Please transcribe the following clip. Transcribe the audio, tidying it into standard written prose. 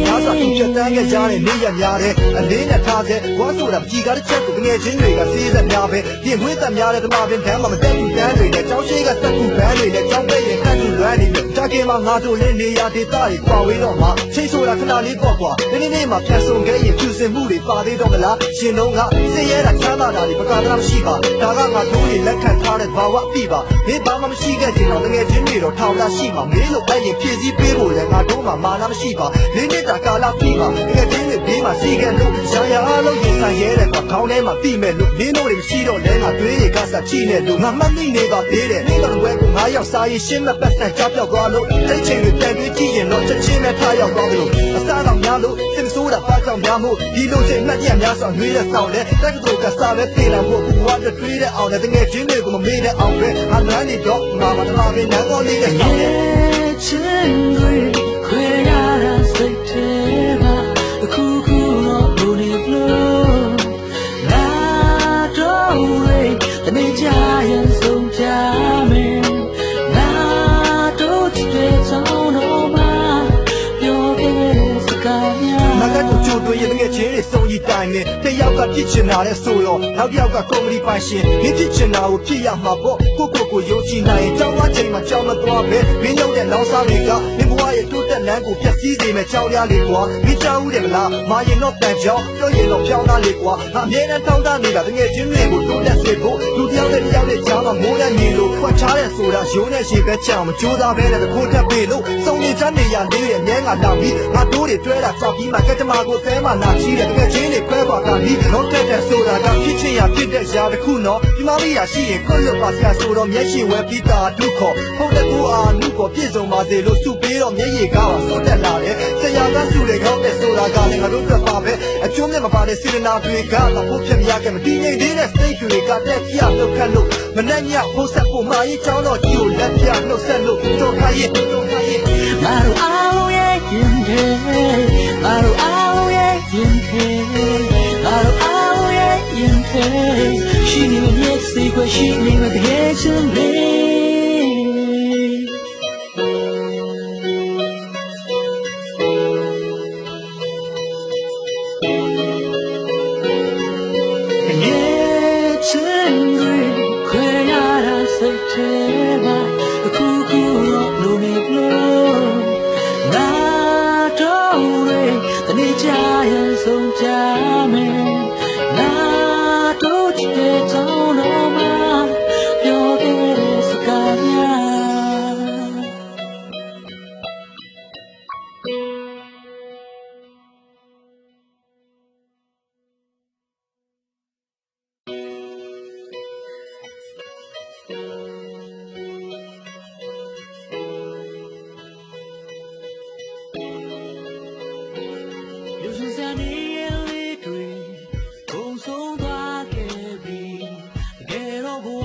များစွာသူချက်တန်းခဲ့ကြတဲ့နေ့ရက်များတဲ့အလေးနဲ့ထားတဲ့ဝါဆိုတာကြည်ကားတဲ့ချက်ကိုငယ်ချင်းတွေကစီးသက်များပဲပြင်ဝေးသက်များတဲ့ဓမ္မပင်တန်းမှာမတက်ဘူးတန်းတွေနဲ့ကြောင်းရှိကစက်ကူပန်းတွေနဲ့ကြောင်းပဲ့ရင်ခန့်သူလွမ်းနေတယ်တာကင်မှာငါတို့လေးနေရာဒေသတွေကွာဝေးတော့မှချိန်ဆိုတာခဏလေးပေါ့ကွာဒီနေ့မှာပြန်ဆုံခဲ့ရင်ဖြူစင်မှုတွေပါသေးတော့မလားရှင်တို့ကစင်ရဲတာချမ်းသာတာတွေပကားတာမရှိပါဒါကငါတို့တွေလက်ခံထားတဲ့ဘာဝအပြည့်ပါမင်းဘာမှမရှိခဲ့ချင်တော့ငယ်ချင်းတွေတော့ထောင်တာရှိမှာမင်းလို့အဲ့ရင်ဖြည့်စည်းပေးဖို့လည်းငါတို့မှာမာနမရှိပါလေးနှစ်တာကာလပြည့်ပါငယ်ချင်းတွေဘေးမှာစီကံလို့ရာရာအလုံးရင်ဆိုင်ရဲတဲ့ကွာခေါင်းထဲမှာပြည့်မဲ့လို့မင်းတို့တွေမရှိတော့လဲငါတွေးတွေကစချိနဲ့လို့ငါမှတ်မိနေပါသေးတယ်မင်းတို့ဝဲကိုငါရောက်စားရင်ရှင်းမဲ့ပတ်စံကြောက်ပြောက်သွားလို့တိတ်ချိန်တွေပြန်ပြီးကြည့်ရင်တော့ချက်ချင်းပဲထားရောက်သွားလို့အစားတော်များလို့စင်ဆိုးတာပါကြောင်များမို့ဒီလိုချိန်မှတ်ရများစွာနှွေးတဲ့ဆောင်တဲ့တက္ကသိုလ်ကစားပဲပြေးလာဖို့ဘဝတွေတွေးတဲ့အောင်တဲ့ငယ်ချင်းတွေကိုမမေ့တဲ့အောင်ပဲငါလမ်းနေတော့ငါမတော်ဘဲနန်းကောလေးတဲ့ဆောင်တဲ့ချင်းတွေခွေရတာစိတ်ထဲမှာအခုခုတော့လူတွေဘလို့နာတော့ရေတနေ့ချရင်ဆုံးကြမယ်နာတော့တဲ့ဆောင်တော့မှာပြောခဲ့စကားများငါကတော့ကြိုတွေးရင်ငယ်ချင်းတွေစုံကြီးတိုင်းနဲ့တယောက်ကဖြစ်ချင်တာတဲ့ဆိုတော့နောက်တစ်ယောက်ကကော်မဒီပိုင်ရှင်မင်းဖြစ်ချင်တာကိုဖြစ်ရမှာပေါ့ကိုယုံကြည်နိုင်ရင်ကြောင်းသားချိန်မှာကြောင်းမသွားပဲမင်းရောက်တဲ့နောက်စားတွေကမင်းဘဝရဲ့တိုးတက်လမ်းကိုဖျက်ဆီးစေမဲ့ကြောင်းရလေးကွာမင်းကြောက်ဦးတယ်မလားမာရင်တော့တန်ကြောင်းပြောရင်တော့ဖြောင်းသားလေးကွာငါအမြဲတမ်းတောင်းတနေတာငယ်ချင်းတွေကိုတိုးတက်စေဖို့လူတစ်ယောက်နဲ့တစ်ယောက်နဲ့ကြားမှာမိုးနဲ့နေလို့ခွက်ချတဲ့ဆိုတာရိုးနဲ့ရေပဲချောင်းမကြိုးစားပဲနဲ့တခိုးတက်ပေးလို့စုံနေချမ်းနေရလေးရဲ့အမြဲငါလာပြီးငါတို့တွေတွဲတာကြောက်ပြီးမှကတမကိုသဲမှနာချီးတဲ့ငယ်ချင်းတွေခွဲခွာတာပြီးတော့တက်တဲ့ဆိုတာကဖြစ်ချင်ရဖြစ်တဲ့ရာတစ်ခုနော်ဒီမလေးရရှိရင်ခွတ်လွတ်ပါဆရာဆိုတော့မျက်ရှိဝဲပြီးတာဒုက္ခဟုတ်တဲ့ကိုအာနုကိုပြည့်စုံပါစေလို့စုပေးတော့မျက်ရည်ကားပါစောတက်လာတယ်ဆရာကစုလေကောင်းတဲ့ဆိုတာကလည်းငါတို့တက်ပါပဲအကျိုးမြတ်မပါတဲ့စေတနာတွေကဖို့ဖြစ်မရခဲ့မတည်ငြိမ်သေးတဲ့စိတ်တွေကတက်ပြလှုပ်ခတ်လို့မနဲ့ညဖို့ဆက်ဖို့မာရေးချောင်းတော့ကြီးကိုလက်ပြနှုတ်ဆက်လို့တော်ခိုင်းရင်ငါတို့အားလုံးရဲ့ရင်ထဲငါတို့အားလုံးရဲ့ရင်ထဲငါတို့အားလုံးရဲ့ရင်ထဲရှိနေမရဲ့စိတ်ကိုရှိနေမတကယ်ချင်လေစိတ်ထဲမှာအခုခုတော့လူနေဘလို့နာတော့ရေတနေ့ချရင်ဆုံးကြမယ်နာတော့တဲ့ကြောင်းတော့မှပြောခဲ့တဲ့စကားများလူစစနေလေးတွေဘုံဆုံးသွားခဲ့ပြီတကယ်တော့ဘဝ